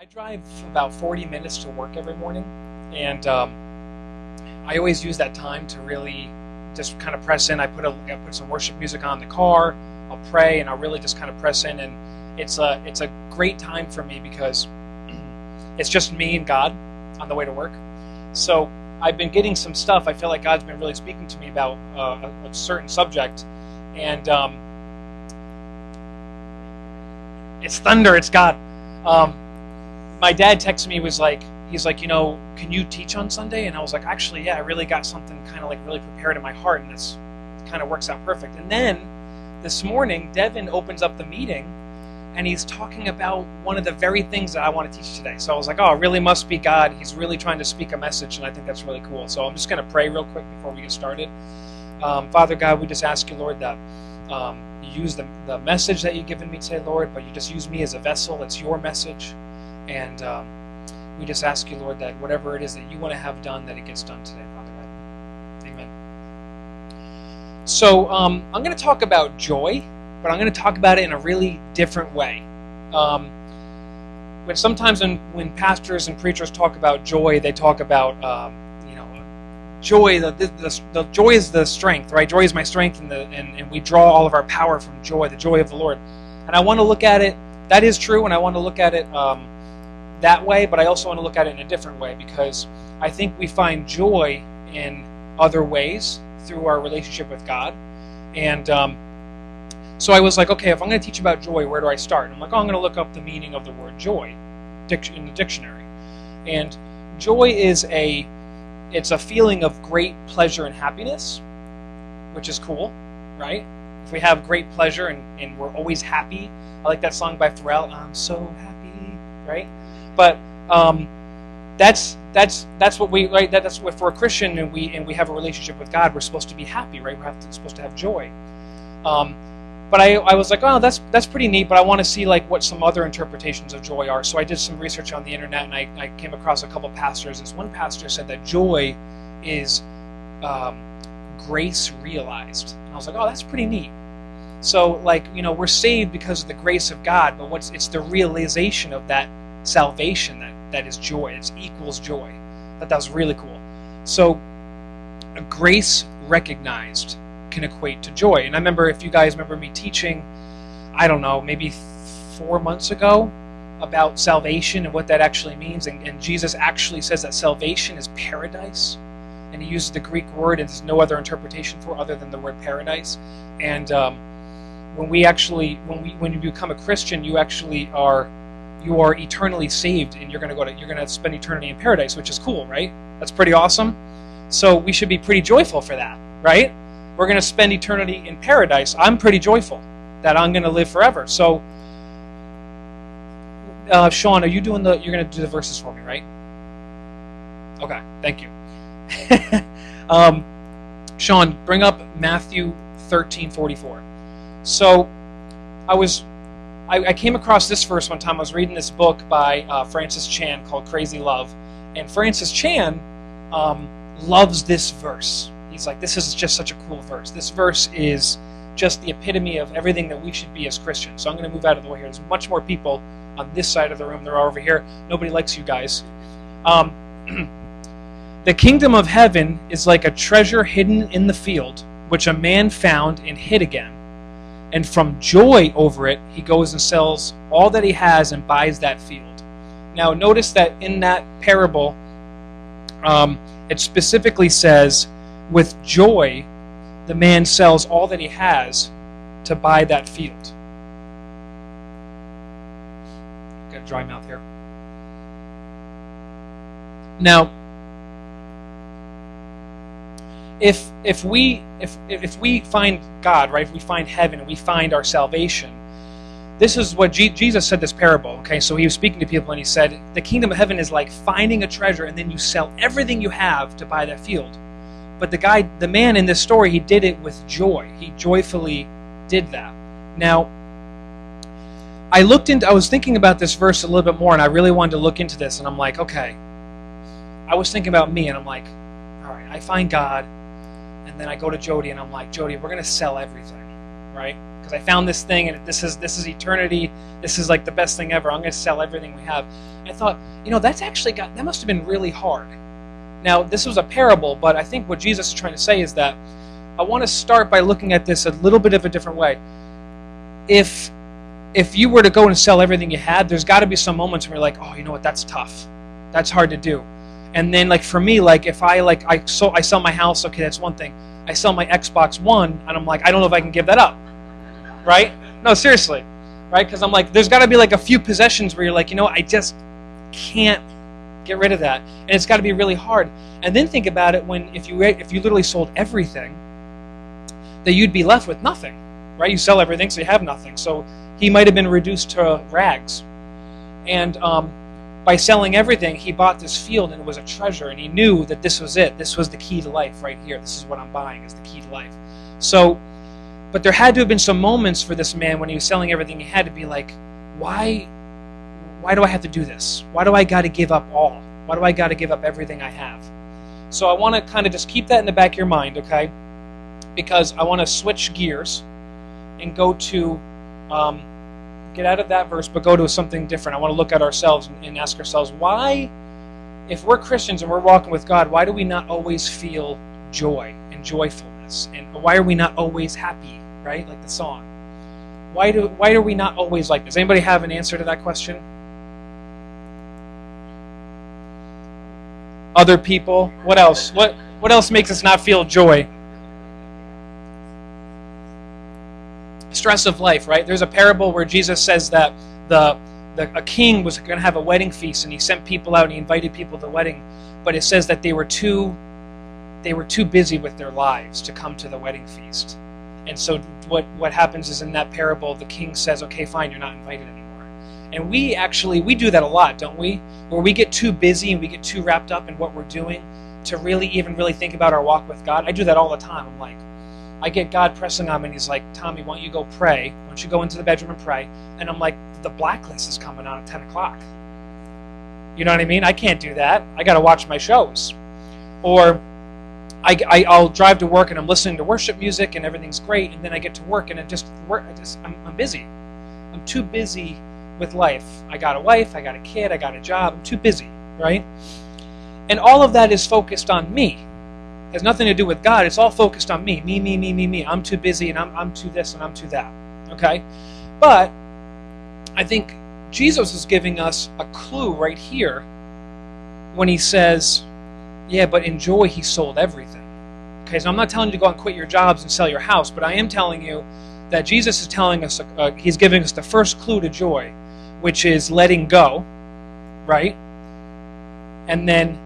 I drive about 40 minutes to work every morning, and I always use that time to really just kind of press in. I put some worship music on in the car. I'll pray, and I'll really just kind of press in. And it's a great time for me because it's just me and God on the way to work. So I've been getting some stuff. I feel like God's been really speaking to me about a certain subject, and it's thunder. It's God. My dad texted me, he's like, can you teach on Sunday? And I was like, actually, yeah, I really got something kind of like really prepared in my heart, and this kind of works out perfect. And then this morning, Devin opens up the meeting, and he's talking about one of the very things that I want to teach today. So I was like, oh, it really must be God. He's really trying to speak a message, and I think that's really cool. So I'm just going to pray real quick before we get started. Father God, we just ask you, Lord, that you use the message that you've given me today, Lord, but you just use me as a vessel. It's your message. And we just ask you, Lord, that whatever it is that you want to have done, that it gets done today, Father God. Amen. So I'm going to talk about joy, but I'm going to talk about it in a really different way. When pastors and preachers talk about joy, they talk about joy. The joy is the strength, right? Joy is my strength, and we draw all of our power from joy, the joy of the Lord. And I want to look at it. That is true, and I want to look at it that way, but I also want to look at it in a different way, because I think we find joy in other ways through our relationship with God. And so I was like, okay, if I'm going to teach about joy, where do I start? And I'm like, I'm going to look up the meaning of the word joy in the dictionary. And joy is it's a feeling of great pleasure and happiness, which is cool, right? If we have great pleasure and we're always happy, I like that song by Pharrell, I'm so happy, right? But that's what we, right? That's what, for a Christian, and we have a relationship with God, we're supposed to be happy, right? Supposed to have joy. But I was like, oh, that's pretty neat, but I want to see like what some other interpretations of joy are. So I did some research on the internet, and I came across a couple pastors. This one pastor said that joy is grace realized. And I was like, oh, that's pretty neat. So we're saved because of the grace of God, but it's the realization of that salvation that is joy. It equals joy. That was really cool. So a grace recognized can equate to joy. And I remember, if you guys remember me teaching, I don't know, maybe 4 months ago about salvation and what that actually means. And Jesus actually says that salvation is paradise. And he uses the Greek word, and there's no other interpretation for it other than the word paradise. And when you become a Christian, you are eternally saved, and you're going to spend eternity in paradise, which is cool, right? That's pretty awesome. So we should be pretty joyful for that, right? We're going to spend eternity in paradise. I'm pretty joyful that I'm going to live forever. So, Sean, you're going to do the verses for me, right? Okay, thank you. Sean, bring up Matthew 13:44. So, I came across this verse one time. I was reading this book by Francis Chan called Crazy Love, and Francis Chan loves this verse. He's like, this is just such a cool verse. This verse is just the epitome of everything that we should be as Christians. So I'm going to move out of the way here. There's much more people on this side of the room. They're over here. Nobody likes you guys. The kingdom of heaven is like a treasure hidden in the field, which a man found and hid again. And from joy over it, he goes and sells all that he has and buys that field. Now, notice that in that parable, it specifically says, with joy, the man sells all that he has to buy that field. Got a dry mouth here. Now, if we find God, right? If we find heaven and we find our salvation, this is what Jesus said this parable. Okay, so he was speaking to people, and he said, the kingdom of heaven is like finding a treasure, and then you sell everything you have to buy that field. But the man in this story, he did it with joy. He joyfully did that. Now, I was thinking about this verse a little bit more, and I really wanted to look into this, and I'm like, okay. I was thinking about me, and I'm like, all right, I find God, and then I go to Jody, and I'm like, Jody, we're going to sell everything. right? Because I found this thing, and this is eternity. This is like the best thing ever. I'm going to sell everything we have. And I thought, that must have been really hard. Now, this was a parable, but I think what Jesus is trying to say is that I want to start by looking at this a little bit of a different way. If you were to go and sell everything you had, there's got to be some moments where you're like, oh, you know what, that's tough. That's hard to do. And then, like, for me, like, if I sell my house, okay, that's one thing. I sell my Xbox One, and I'm like, I don't know if I can give that up, right? No, seriously, right? Because I'm like, there's got to be like a few possessions where you're like, I just can't get rid of that, and it's got to be really hard. And then think about it if you literally sold everything, that you'd be left with nothing, right? You sell everything, so you have nothing. So he might have been reduced to rags, and by selling everything, he bought this field, and it was a treasure, and he knew that this was it. This was the key to life right here. This is what I'm buying, is the key to life. So, but there had to have been some moments for this man when he was selling everything he had to be like, why do I have to do this? Why do I got to give up all? Why do I got to give up everything I have? So I want to kind of just keep that in the back of your mind, okay? Because I want to switch gears and go to... get out of that verse, but go to something different. I want to look at ourselves and ask ourselves, why, if we're Christians and we're walking with God, why do we not always feel joy and joyfulness? And why are we not always happy, right? Like the song. Why are we not always like this? Anybody have an answer to that question? Other people? What else? What else makes us not feel joy? Stress of life, right? There's a parable where Jesus says that a king was going to have a wedding feast, and he sent people out and he invited people to the wedding, but it says that they were too busy with their lives to come to the wedding feast. And so what happens is, in that parable, the king says, okay, fine, you're not invited anymore. And we do that a lot, don't we? Where we get too busy and we get too wrapped up in what we're doing to really think about our walk with God. I do that all the time. I'm like, I get God pressing on me, and he's like, Tommy, why don't you go pray? Why don't you go into the bedroom and pray? And I'm like, the blacklist is coming on at 10 o'clock. You know what I mean? I can't do that. I got to watch my shows. Or I'll drive to work, and I'm listening to worship music, and everything's great, and then I get to work, and I'm busy. I'm too busy with life. I got a wife, I got a kid, I got a job. I'm too busy, right? And all of that is focused on me. Has nothing to do with God. It's all focused on me. Me. I'm too busy, and I'm too this, and I'm too that. Okay? But I think Jesus is giving us a clue right here when he says, yeah, but in joy he sold everything. Okay, so I'm not telling you to go and quit your jobs and sell your house, but I am telling you that Jesus is telling us, he's giving us the first clue to joy, which is letting go, right? And then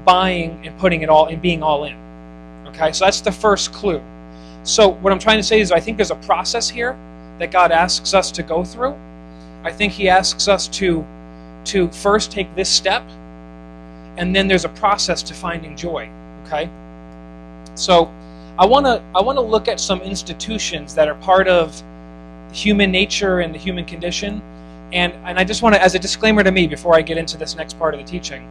buying and putting it all and being all in. Okay, so that's the first clue. So what I'm trying to say is, I think there's a process here that God asks us to go through. I think he asks us to first take this step, and then there's a process to finding joy. Okay? So I want to look at some institutions that are part of human nature and the human condition, and I just want to, as a disclaimer to me before I get into this next part of the teaching,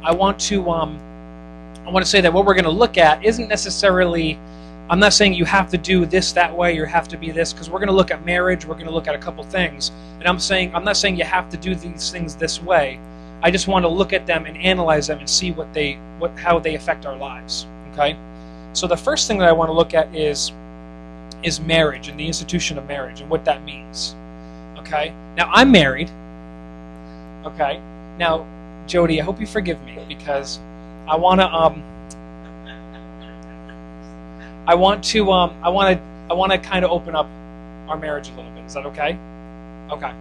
I want to say that what we're going to look at isn't necessarily, I'm not saying you have to do this that way, or have to be this, because we're going to look at marriage, we're going to look at a couple things, and I'm not saying you have to do these things this way. I just want to look at them and analyze them and see how they affect our lives. Okay? So the first thing that I want to look at is marriage and the institution of marriage and what that means. Okay? Now, I'm married. Okay? Now, Jody, I hope you forgive me, because I want to kind of open up our marriage a little bit. Is that okay? Okay.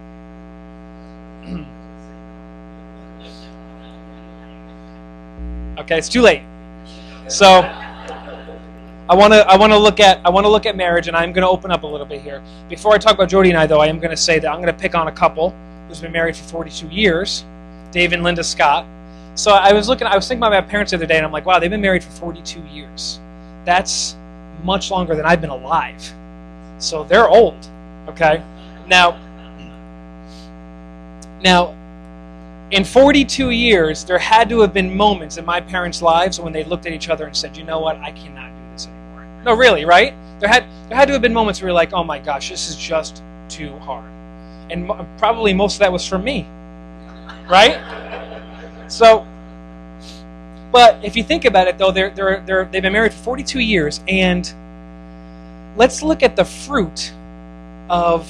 Okay, it's too late. So I want to look at marriage, and I'm going to open up a little bit here. Before I talk about Jody and I, though, I am going to say that I'm going to pick on a couple who's been married for 42 years, Dave and Linda Scott. So I was thinking about my parents the other day, and I'm like, wow, they've been married for 42 years. That's much longer than I've been alive. So they're old, okay? Now, in 42 years, there had to have been moments in my parents' lives when they looked at each other and said, you know what, I cannot do this anymore. No, really, right? There had to have been moments where you're like, oh my gosh, this is just too hard. And probably most of that was from me, right? So, but if you think about it, though, they've been married for 42 years, and let's look at the fruit of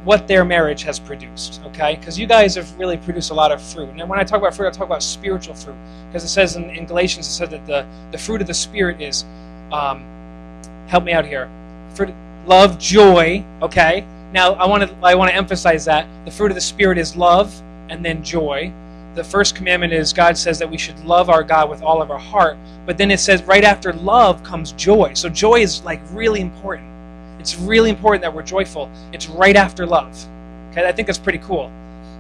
what their marriage has produced, okay? Because you guys have really produced a lot of fruit. And when I talk about fruit, I talk about spiritual fruit. Because it says in Galatians, it says that the fruit of the Spirit is, help me out here, fruit, love, joy, okay? Now, I want to emphasize that. The fruit of the Spirit is love and then joy. The first commandment is God says that we should love our God with all of our heart. But then it says right after love comes joy. So joy is like really important. It's really important that we're joyful. It's right after love. Okay, I think that's pretty cool.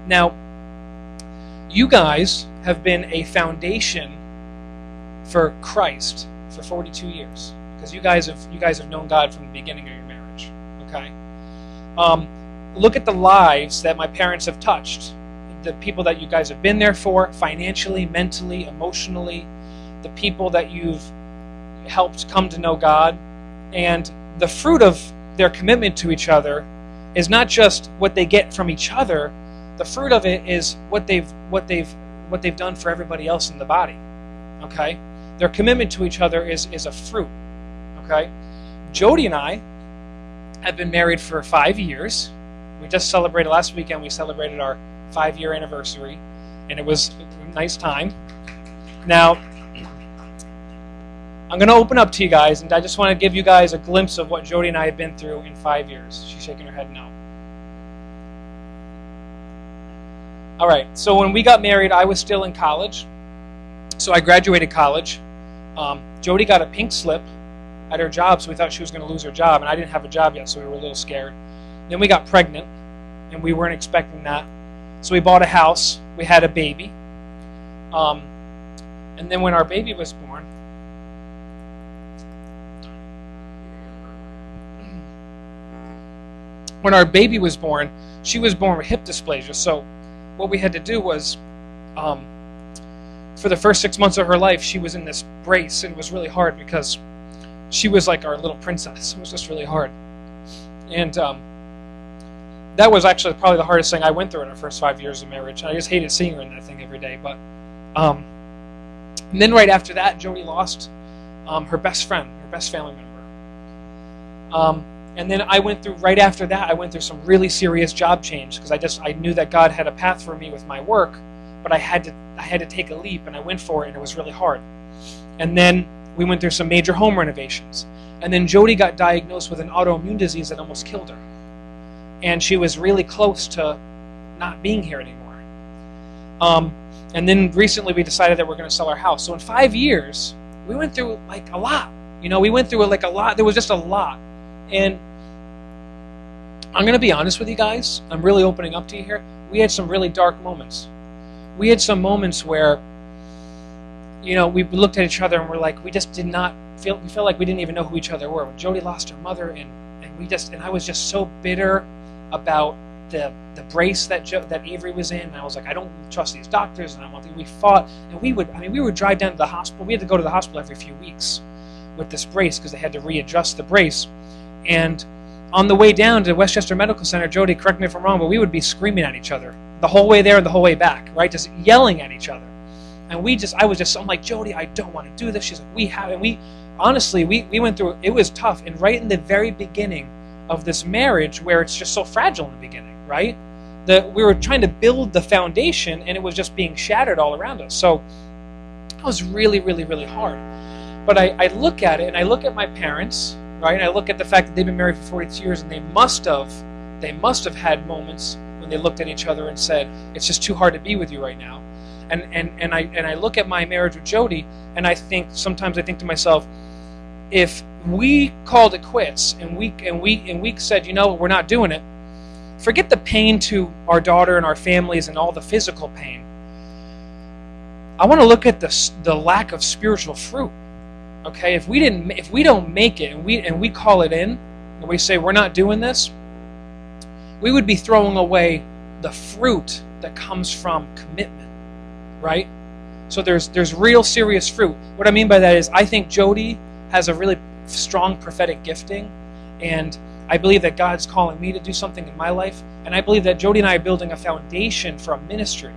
Now, you guys have been a foundation for Christ for 42 years because you guys have known God from the beginning of your marriage. Okay, look at the lives that my parents have touched. The people that you guys have been there for, financially, mentally, emotionally, the people that you've helped come to know God, and the fruit of their commitment to each other is not just what they get from each other. The fruit of it is what they've done for everybody else in the body. Okay, their commitment to each other is a fruit. Okay, Jody and I have been married for 5 years. We just celebrated last weekend. We celebrated our 5-year anniversary, and it was a nice time. Now, I'm going to open up to you guys, and I just want to give you guys a glimpse of what Jody and I have been through in 5 years. She's shaking her head no. All right, so when we got married, I was still in college. So I graduated college. Jody got a pink slip at her job, so we thought she was going to lose her job, and I didn't have a job yet, so we were a little scared. Then we got pregnant, and we weren't expecting that. So we bought a house. We had a baby. And then when our baby was born, she was born with hip dysplasia. So what we had to do was, for the first 6 months of her life, she was in this brace, and it was really hard because she was like our little princess. It was just really hard. And that was actually probably the hardest thing I went through in our first 5 years of marriage. I just hated seeing her in that thing every day. But and then right after that, Jody lost her best friend, her best family member. And then right after that, I went through some really serious job change because I knew that God had a path for me with my work, but I had to take a leap, and I went for it, and it was really hard. And then we went through some major home renovations. And then Jody got diagnosed with an autoimmune disease that almost killed her. And she was really close to not being here anymore. And then recently we decided that we're going to sell our house. So in 5 years, we went through like a lot. We went through like a lot. There was just a lot. And I'm going to be honest with you guys. I'm really opening up to you here. We had some really dark moments. We had some moments where, we looked at each other and we're like, we just did not feel, we felt like we didn't even know who each other were. When Jody lost her mother, and I was just so bitter about the brace that Avery was in, and I was like, I don't trust these doctors, and we fought, and we would drive down to the hospital. We had to go to the hospital every few weeks with this brace because they had to readjust the brace. And on the way down to Westchester Medical Center, Jody, correct me if I'm wrong, but we would be screaming at each other the whole way there and the whole way back, right? Just yelling at each other. And I'm like, Jody, I don't want to do this. She's like, honestly, we went through, it was tough. And right in the very beginning of this marriage, where it's just so fragile in the beginning, right? We were trying to build the foundation, and it was just being shattered all around us. So it was really, really, really hard. But I look at it, and I look at my parents, right? And I look at the fact that they've been married for 42 years, and they must have had moments when they looked at each other and said, it's just too hard to be with you right now. And I look at my marriage with Jody, and sometimes I think to myself, if we called it quits and we said, we're not doing it, forget the pain to our daughter and our families and all the physical pain. I want to look at the lack of spiritual fruit. Okay, if we don't make it and we call it in and we say we're not doing this, we would be throwing away the fruit that comes from commitment, right? So there's real serious fruit. What I mean by that is I think Jody has a really strong prophetic gifting, and I believe that God's calling me to do something in my life, and I believe that Jody and I are building a foundation for a ministry.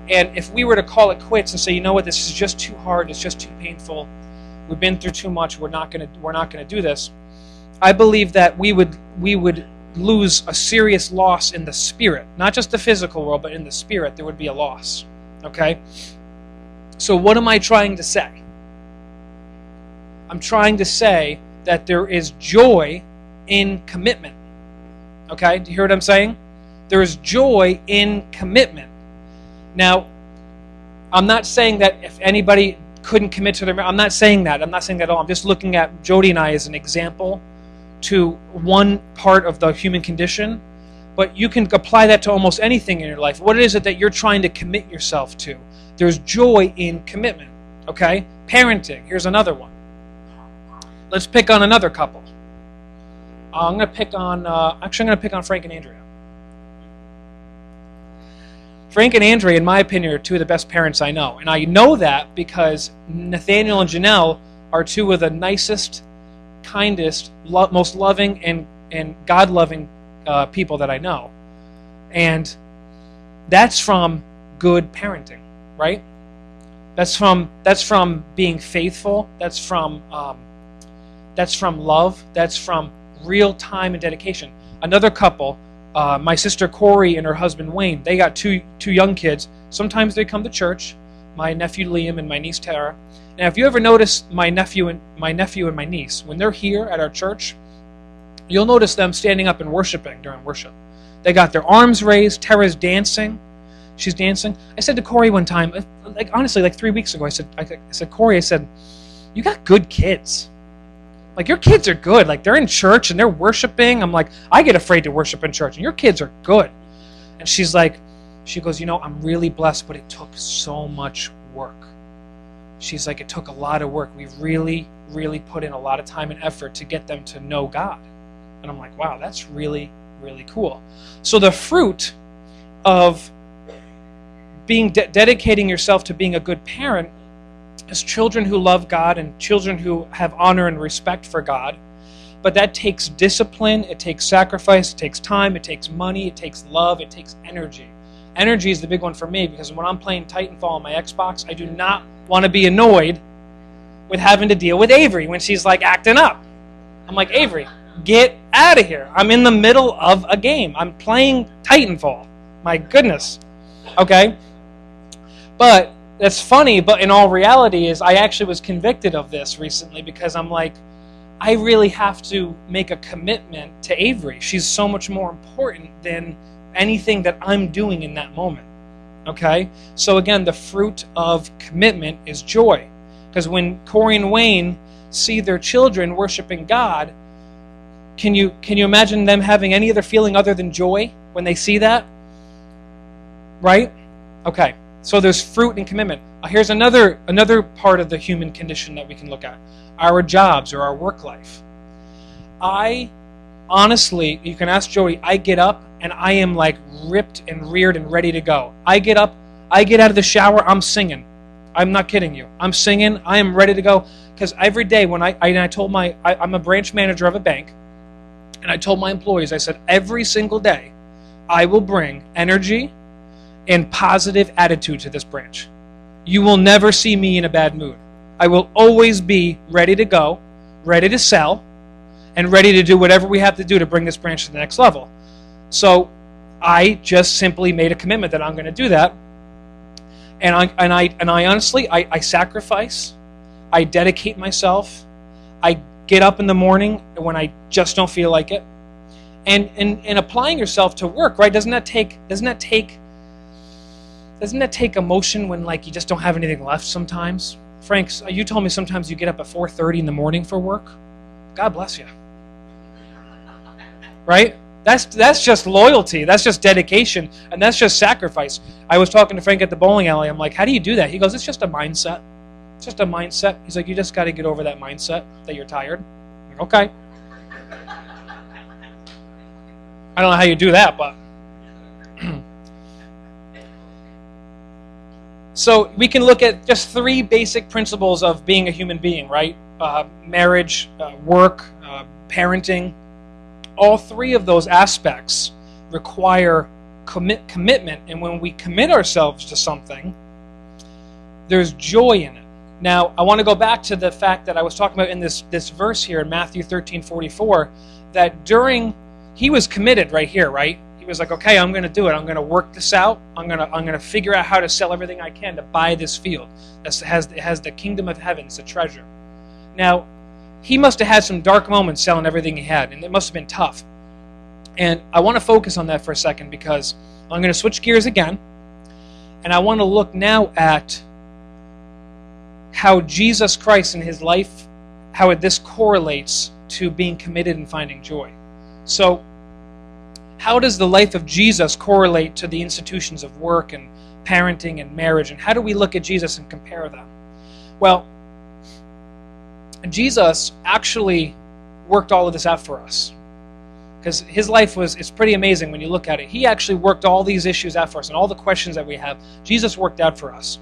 And if we were to call it quits and say, you know what, this is just too hard, it's just too painful, we've been through too much, we're not gonna do this, I believe that we would lose a serious loss in the spirit, not just the physical world, but in the spirit there would be a loss. Okay? So what am I trying to say? I'm trying to say that there is joy in commitment. Okay? Do you hear what I'm saying? There is joy in commitment. Now, I'm not saying that if anybody couldn't commit to their marriage, I'm not saying that. I'm not saying that at all. I'm just looking at Jody and I as an example to one part of the human condition, but you can apply that to almost anything in your life. What is it that you're trying to commit yourself to? There's joy in commitment. Okay? Parenting. Here's another one. Let's pick on another couple. I'm going to pick on Frank and Andrea. Frank and Andrea, in my opinion, are two of the best parents I know. And I know that because Nathaniel and Janelle are two of the nicest, kindest, most loving, and God-loving people that I know. And that's from good parenting, right? That's from being faithful. That's from love. That's from real time and dedication. Another couple, my sister Corey and her husband Wayne, they got two young kids. Sometimes they come to church, my nephew Liam and my niece Tara. Now, if you ever notice my nephew and my niece, when they're here at our church, you'll notice them standing up and worshiping during worship. They got their arms raised. Tara's dancing. She's dancing. I said to Corey one time, honestly, 3 weeks ago, I said, Corey, you got good kids. Your kids are good. They're in church and they're worshiping. I'm like, I get afraid to worship in church, and your kids are good. And she goes, I'm really blessed, but it took so much work. She's like, it took a lot of work. We've really, really put in a lot of time and effort to get them to know God. And I'm like, wow, that's really, really cool. So the fruit of being dedicating yourself to being a good parent is children who love God and children who have honor and respect for God. But that takes discipline, it takes sacrifice, it takes time, it takes money, it takes love, it takes energy. Energy is the big one for me, because when I'm playing Titanfall on my Xbox, I do not want to be annoyed with having to deal with Avery when she's acting up. I'm like, Avery, get out of here. I'm in the middle of a game. I'm playing Titanfall. My goodness. Okay? But that's funny, but in all reality is I actually was convicted of this recently, because I'm like, I really have to make a commitment to Avery. She's so much more important than anything that I'm doing in that moment. Okay? So again, the fruit of commitment is joy. Because when Corey and Wayne see their children worshiping God, can you imagine them having any other feeling other than joy when they see that? Right? Okay. So there's fruit and commitment. Here's another part of the human condition that we can look at. Our jobs or our work life. I honestly, you can ask Jody, I get up and I am ripped and reared and ready to go. I get up, I get out of the shower, I'm singing. I'm not kidding you. I'm singing, I am ready to go. Because every day when I'm a branch manager of a bank, and I told my employees, I said, every single day I will bring energy and positive attitude to this branch. You will never see me in a bad mood. I will always be ready to go, ready to sell, and ready to do whatever we have to do to bring this branch to the next level. So I just simply made a commitment that I'm going to do that. And I honestly, I sacrifice, I dedicate myself, I get up in the morning when I just don't feel like it. And applying yourself to work, right? Doesn't that take emotion when you just don't have anything left sometimes? Frank, you told me sometimes you get up at 4:30 in the morning for work. God bless you. Right? That's just loyalty. That's just dedication. And that's just sacrifice. I was talking to Frank at the bowling alley. I'm like, how do you do that? He goes, it's just a mindset. It's just a mindset. He's like, you just got to get over that mindset that you're tired. I'm like, okay. I don't know how you do that, but... So we can look at just 3 basic principles of being a human being, right? marriage, work, parenting. All three of those aspects require commitment, and when we commit ourselves to something, there's joy in it. Now, I want to go back to the fact that I was talking about in this verse here in Matthew 13:44, that he was committed right here, right? He was like, okay, I'm going to do it. I'm going to work this out. I'm going to figure out how to sell everything I can to buy this field. It has the kingdom of heaven. It's a treasure. Now, he must have had some dark moments selling everything he had, and it must have been tough. And I want to focus on that for a second, because I'm going to switch gears again, and I want to look now at how Jesus Christ in his life, how this correlates to being committed and finding joy. So, how does the life of Jesus correlate to the institutions of work and parenting and marriage, and how do we look at Jesus and compare them? Well, Jesus actually worked all of this out for us, because his life it's pretty amazing when you look at it. He actually worked all these issues out for us, and all the questions that we have, Jesus worked out for us.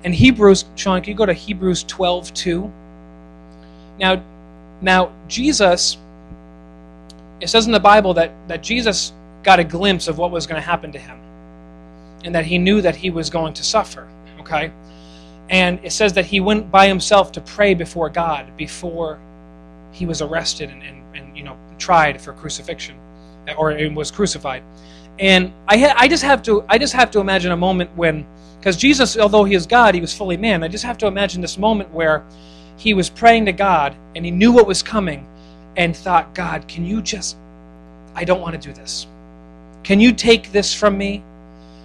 In Hebrews, Sean, can you go to Hebrews 12:2? Now Jesus, it says in the Bible that Jesus got a glimpse of what was going to happen to him, and that he knew that he was going to suffer, okay? And it says that he went by himself to pray before God before he was arrested and tried for crucifixion, or was crucified. And I just have to imagine a moment when, because Jesus, although he is God, he was fully man. I just have to imagine this moment where he was praying to God and he knew what was coming and thought, God, can you I don't want to do this. Can you take this from me?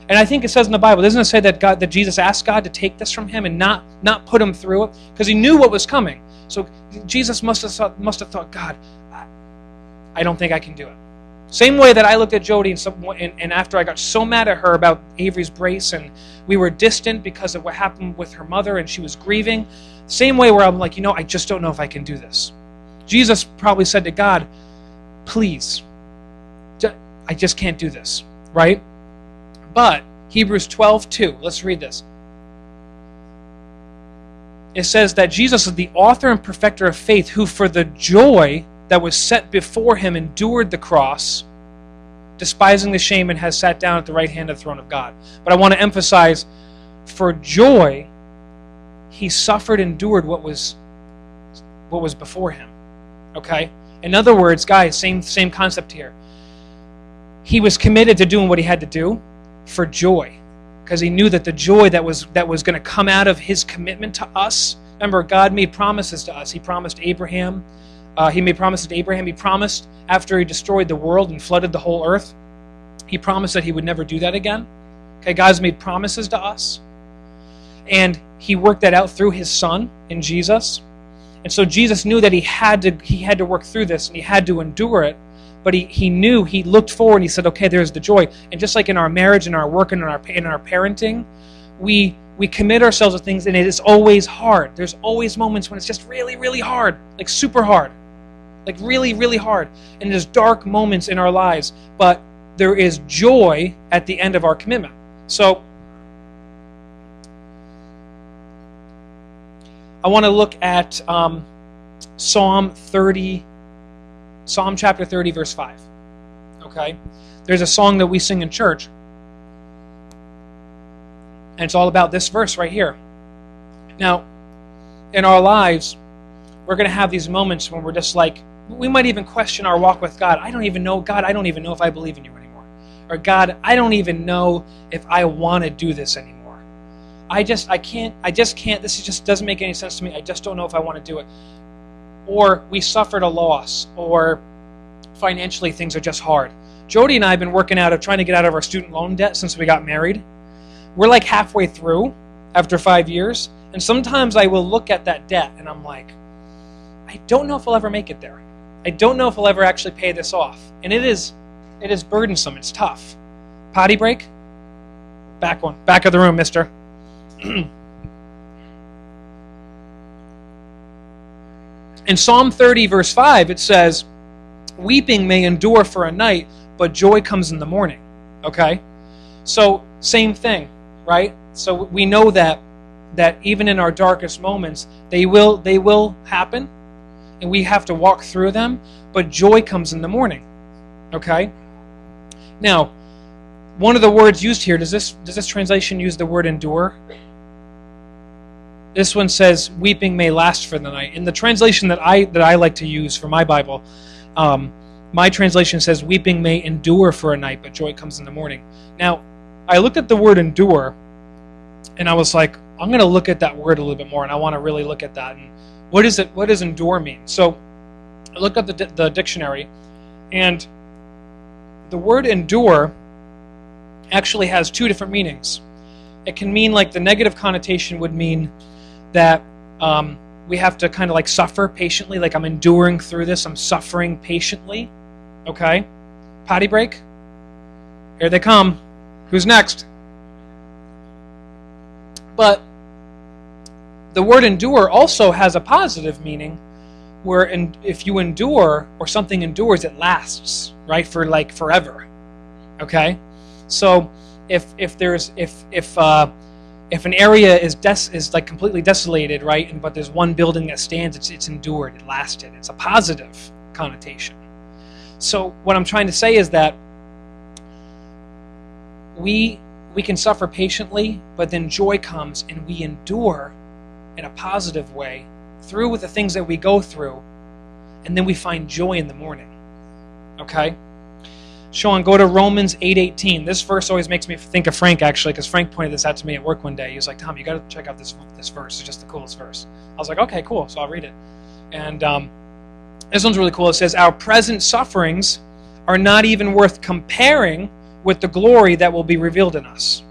And I think it says in the Bible, doesn't it say that Jesus asked God to take this from him and not put him through it? Because he knew what was coming. So Jesus must have thought, God, I don't think I can do it. Same way that I looked at Jody and after I got so mad at her about Avery's brace, and we were distant because of what happened with her mother and she was grieving. Same way where I'm like, I just don't know if I can do this. Jesus probably said to God, please, I just can't do this, right? But Hebrews 12:2, let's read this. It says that Jesus is the author and perfecter of faith, who for the joy that was set before him endured the cross, despising the shame, and has sat down at the right hand of the throne of God. But I want to emphasize, for joy, he suffered, endured what was before him. Okay? In other words, guys, same concept here. He was committed to doing what he had to do for joy, because he knew that the joy that was going to come out of his commitment to us. Remember, God made promises to us. He promised Abraham. He made promises to Abraham. He promised after he destroyed the world and flooded the whole earth, he promised that he would never do that again. Okay, God's made promises to us. And he worked that out through his son in Jesus. And so Jesus knew that he had to work through this, and he had to endure it. But he knew, he looked forward, and he said, okay, there's the joy. And just like in our marriage, in our work, and in our parenting, we commit ourselves to things, and it is always hard. There's always moments when it's just really, really hard, like super hard, like really, really hard. And there's dark moments in our lives, but there is joy at the end of our commitment. So I want to look at Psalm chapter 30, verse 5. Okay? There's a song that we sing in church, and it's all about this verse right here. Now, in our lives, we're going to have these moments when we're just like, we might even question our walk with God. I don't even know, God, I don't even know if I believe in you anymore. Or God, I don't even know if I want to do this anymore. I just can't, this just doesn't make any sense to me. I just don't know if I want to do it. Or we suffered a loss, or financially things are just hard. Jody and I have been working out of trying to get out of our student loan debt since we got married. We're like halfway through after 5 years, and sometimes I will look at that debt and I'm like, I don't know if I'll ever make it there. I don't know if I'll ever actually pay this off. And it is burdensome. It's tough. Potty break? Back of the room, mister. In Psalm 30, verse 5, it says, weeping may endure for a night, but joy comes in the morning. Okay? So, same thing, right? So we know that that even in our darkest moments, they will happen, and we have to walk through them, but joy comes in the morning. Okay? Now, one of the words used here, does this translation use the word endure? This one says, weeping may last for the night. In the translation that I like to use for my Bible, my translation says, weeping may endure for a night, but joy comes in the morning. Now, I looked at the word endure, and I was like, I'm going to look at that word a little bit more, and I want to really look at that. And what does endure mean? So I looked up the dictionary, and the word endure actually has two different meanings. It can mean, like, the negative connotation would mean that we have to kind of like suffer patiently, like I'm enduring through this, I'm suffering patiently. Okay? Potty break? Here they come. Who's next? But the word endure also has a positive meaning, where if you endure, or something endures, it lasts, right, for like forever. Okay? So if an area is like completely desolated, right, but there's one building that stands, it's endured, it lasted. It's a positive connotation. So what I'm trying to say is that we can suffer patiently, but then joy comes and we endure in a positive way through with the things that we go through, and then we find joy in the morning. Okay? Sean, go to Romans 8:18. This verse always makes me think of Frank, actually, because Frank pointed this out to me at work one day. He was like, Tom, you got to check out this verse. It's just the coolest verse. I was like, okay, cool. So I'll read it. And this one's really cool. It says, our present sufferings are not even worth comparing with the glory that will be revealed in us.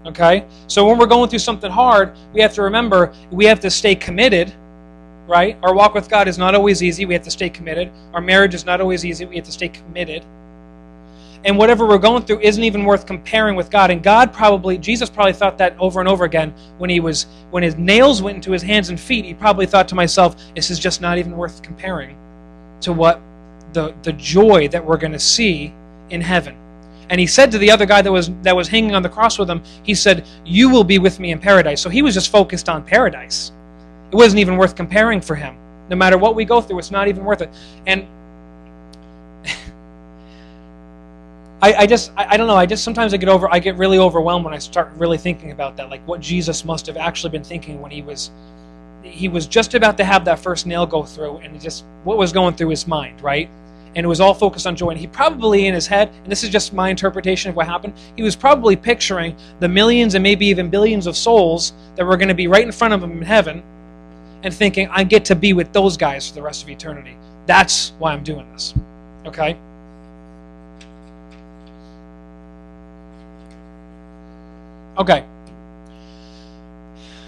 Okay? So when we're going through something hard, we have to remember we have to stay committed, right? Our walk with God is not always easy. We have to stay committed. Our marriage is not always easy. We have to stay committed. And whatever we're going through isn't even worth comparing with God. And Jesus probably thought that over and over again when his nails went into his hands and feet. He probably thought to himself, this is just not even worth comparing to what the joy that we're going to see in heaven. And he said to the other guy that was hanging on the cross with him, he said, you will be with me in paradise. So he was just focused on paradise. It wasn't even worth comparing for him. No matter what we go through, it's not even worth it. And I don't know, sometimes I get really overwhelmed when I start really thinking about that, like what Jesus must have actually been thinking when he was just about to have that first nail go through, and what was going through his mind, right? And it was all focused on joy. And he probably in his head, and this is just my interpretation of what happened, he was probably picturing the millions and maybe even billions of souls that were going to be right in front of him in heaven, and thinking, I get to be with those guys for the rest of eternity. That's why I'm doing this. Okay? Okay.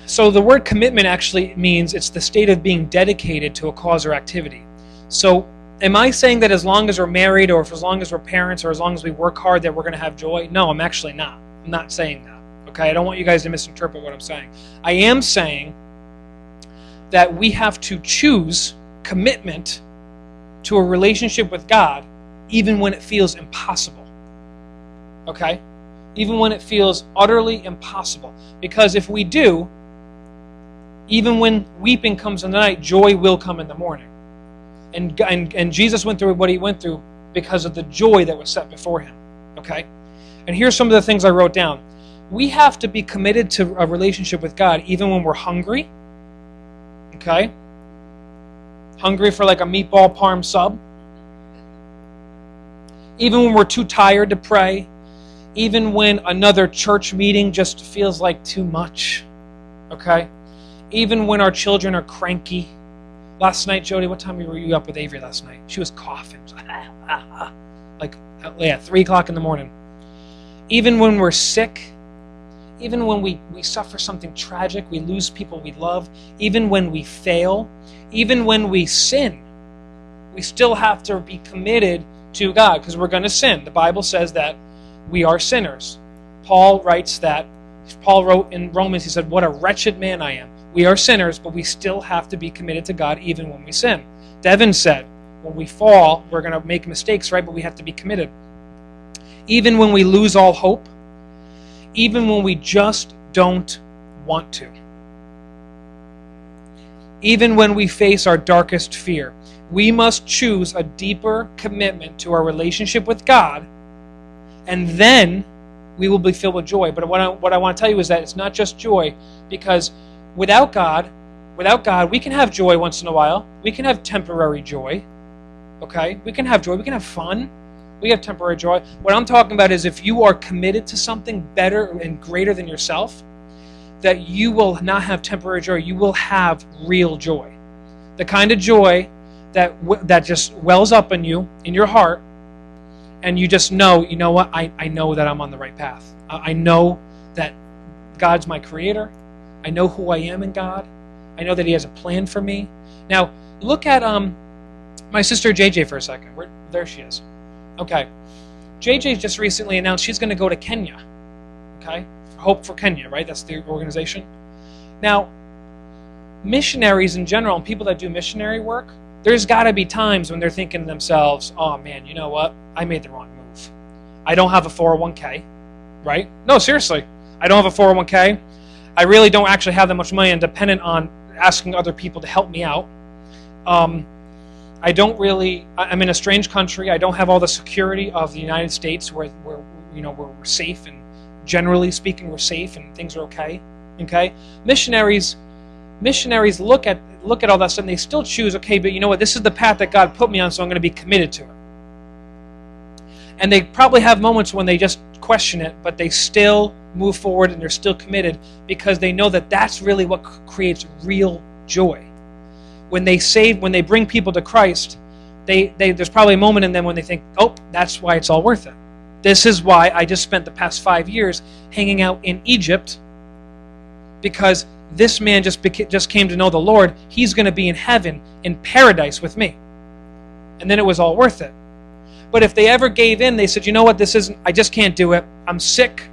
So the word commitment actually means it's the state of being dedicated to a cause or activity. So am I saying that as long as we're married, or as long as we're parents, or as long as we work hard, that we're going to have joy? No, I'm actually not. I'm not saying that. Okay? I don't want you guys to misinterpret what I'm saying. I am saying that we have to choose commitment to a relationship with God even when it feels impossible. Okay? Even when it feels utterly impossible. Because if we do, even when weeping comes in the night, joy will come in the morning. And Jesus went through what he went through because of the joy that was set before him. Okay? And here's some of the things I wrote down. We have to be committed to a relationship with God even when we're hungry. Okay? Hungry for like a meatball parm sub. Even when we're too tired to pray. Even when another church meeting just feels like too much. Okay? Even when our children are cranky. Last night, Jody, what time were you up with Avery last night? She was coughing. Like, 3 o'clock in the morning. Even when we're sick. Even when we suffer something tragic, we lose people we love. Even when we fail. Even when we sin. We still have to be committed to God because we're going to sin. The Bible says that we are sinners. Paul wrote in Romans, he said, what a wretched man I am. We are sinners, but we still have to be committed to God even when we sin. Devin said, when we fall, we're going to make mistakes, right? But we have to be committed. Even when we lose all hope, even when we just don't want to. even when we face our darkest fear. We must choose a deeper commitment to our relationship with God, and then we will be filled with joy. But what I want to tell you is that it's not just joy, because without God, we can have joy once in a while. We can have temporary joy. Okay? We can have joy. We can have fun. We have temporary joy. What I'm talking about is if you are committed to something better and greater than yourself, that you will not have temporary joy. You will have real joy. The kind of joy that just wells up in you, in your heart, and you just know, you know what, I know that I'm on the right path. I know that God's my creator. I know who I am in God. I know that He has a plan for me. Now, look at my sister JJ for a second. There she is. Okay. JJ just recently announced she's going to go to Kenya. Okay? Hope for Kenya, right? That's the organization. Now, missionaries in general, and people that do missionary work, there's got to be times when they're thinking to themselves, oh man, you know what? I made the wrong move. I don't have a 401k, right? No, seriously. I don't have a 401k. I really don't actually have that much money. I'm dependent on asking other people to help me out. I'm in a strange country. I don't have all the security of the United States where we're safe, and generally speaking, we're safe and things are okay. Okay? Missionaries look at all that stuff and they still choose, okay, but you know what, this is the path that God put me on, so I'm going to be committed to it. And they probably have moments when they just question it, but they still move forward and they're still committed because they know that that's really what creates real joy. When they bring people to Christ, there's probably a moment in them when they think, oh, that's why it's all worth it. This is why I just spent the past 5 years hanging out in Egypt, because this man just came to know the Lord. He's going to be in heaven, in paradise with me. And then it was all worth it. But if they ever gave in, they said, you know what, I just can't do it. I'm sick.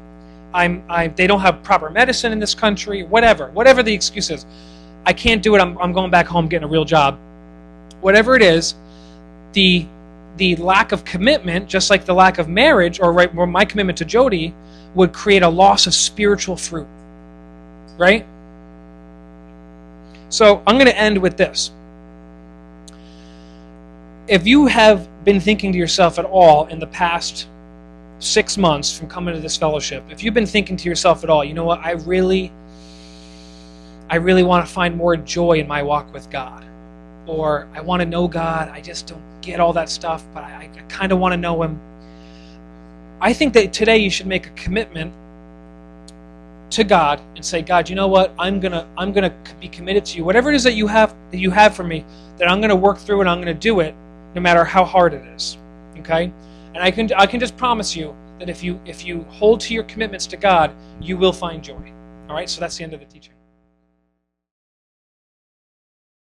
They don't have proper medicine in this country, whatever the excuse is. I can't do it. I'm going back home getting a real job. Whatever it is, the lack of commitment, just like the lack of marriage, or my commitment to Jody, would create a loss of spiritual fruit. Right? So I'm going to end with this. If you have been thinking to yourself at all in the past 6 months from coming to this fellowship, if you've been thinking to yourself at all, you know what, I really want to find more joy in my walk with God. Or I want to know God, I just don't get all that stuff, but I kind of want to know Him. I think that today you should make a commitment to God and say, God, you know what? I'm gonna be committed to you. Whatever it is that you have for me, that I'm gonna work through and I'm gonna do it, no matter how hard it is. Okay? And I can just promise you that if you hold to your commitments to God, you will find joy. All right? So that's the end of the teaching.